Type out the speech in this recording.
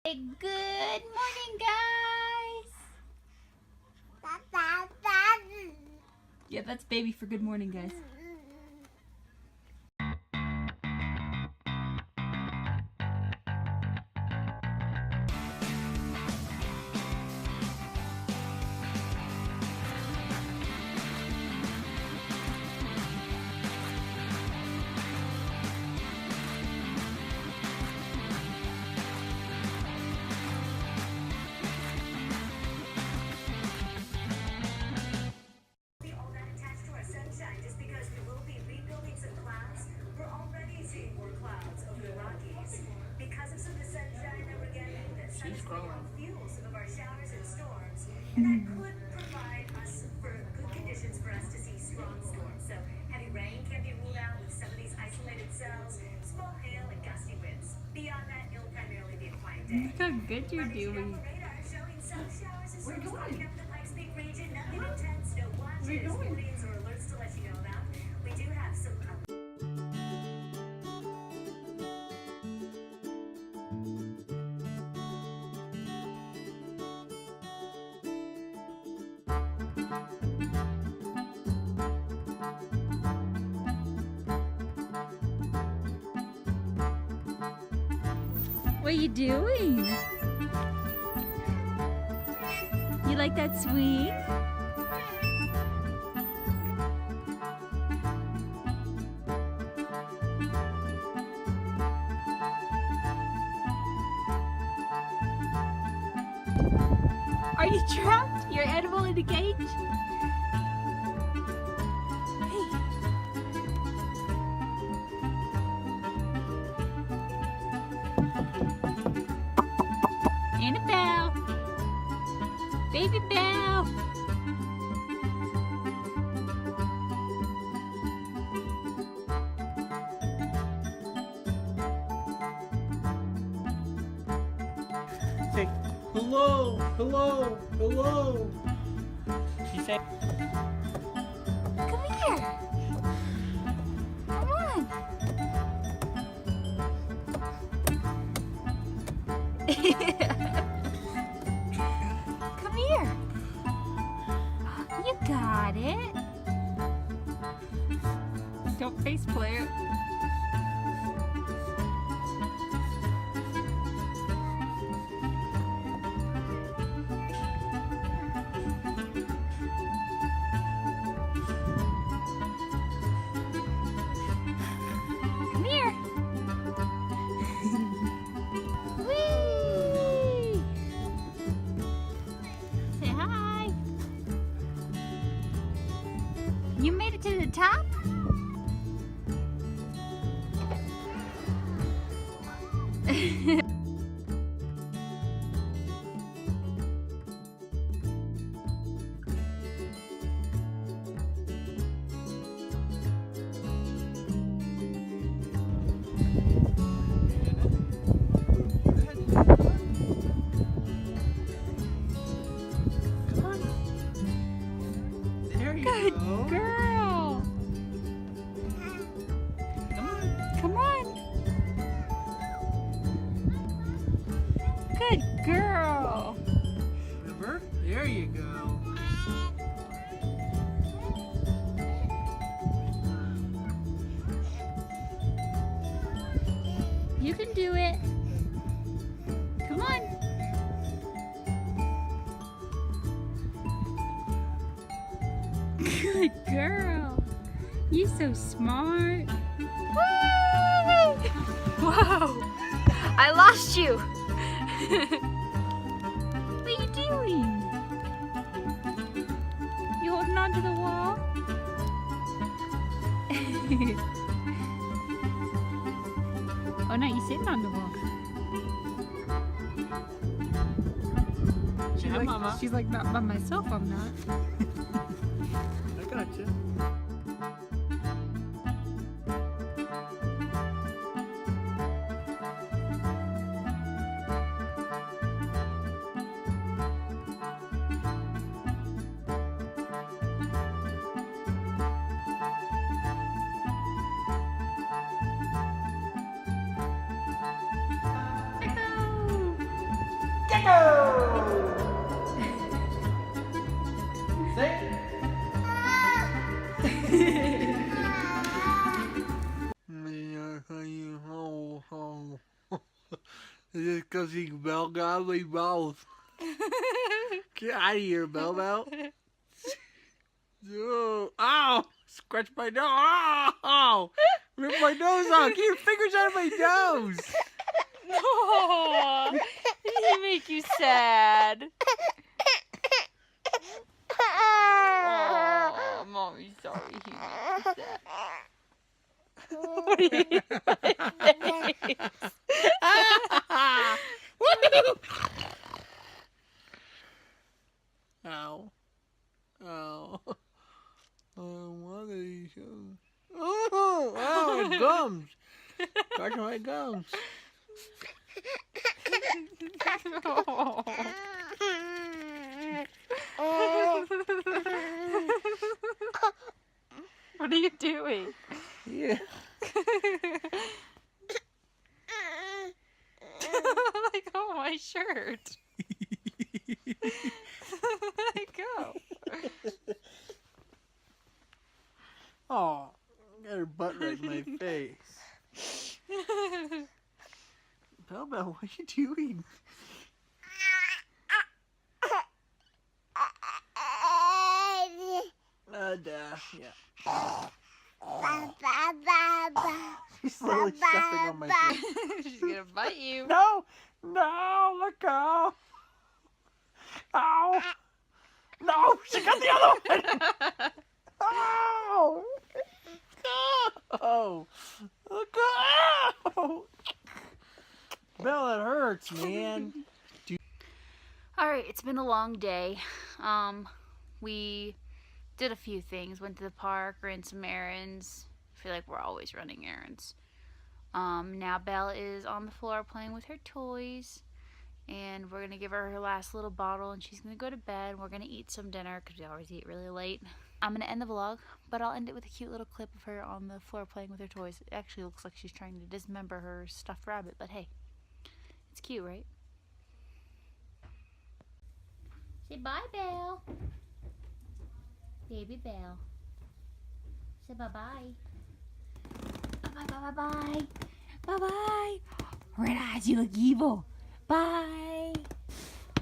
Good morning, guys. Yeah, that's baby for good morning, guys. She's growing. Some of our showers and storms, and that could provide us for good conditions for us to see strong storms. So heavy rain can be ruled out with some of these isolated cells, small hail and gusty winds. Beyond that, it'll primarily be a quiet day. Look how good you're doing. Radar showing some showers and storms popping up in the Pikes Peak region. Nothing Huh? intense, no watches, Where are you going? warnings, or alerts to let you know about. We do have some. What are you doing? You like that swing? Are you trapped? Your animal in the cage? Annabelle! Baby Belle! Say hello, hello, hello. She said, Come here! Come on! Come here! You got it! Don't face plant. Come here! Whee! Say hi! You made it to the top? come on. There you Good go. girl! Come on. Come on! Good girl! River, there you go. You can do it. Come on. Good girl. You're so smart. Woo! Whoa! I lost you. What are you doing? You holding on to the wall? Oh no, you're sitting on the wall. Hi, Mama. She's like, not by myself, I'm not. I got you. Is it because he Bell got my mouth? Get out of here, Bell Bell. Oh, ow! Scratch my nose. Oh! Rip my nose out. Get your fingers out of my nose. No, did he make you sad? Oh, Mommy's sorry he made you sad. What are you doing? Ow. Ow. What are these? Oh, my gums. Scratch my gums. What are you doing? Yeah. Let go of my shirt. Let go. Oh, got her butt right in my face. Bell Bell, what are you doing? Yeah. She's slowly stepping on my foot. She's gonna bite you. No! No! Let go! Ow! No! She got the other one! Ow! Oh! Let go! Bell, it hurts, man. Alright, it's been a long day. We did a few things. Went to the park, ran some errands. I feel like we're always running errands. Now Belle is on the floor playing with her toys. And we're going to give her her last little bottle and she's going to go to bed. We're going to eat some dinner because we always eat really late. I'm going to end the vlog, but I'll end it with a cute little clip of her on the floor playing with her toys. It actually looks like she's trying to dismember her stuffed rabbit, but hey, it's cute, right? Say bye, Belle. Baby Belle. Say bye-bye. Bye-bye, bye-bye. Bye-bye. Red eyes, you look evil. Bye.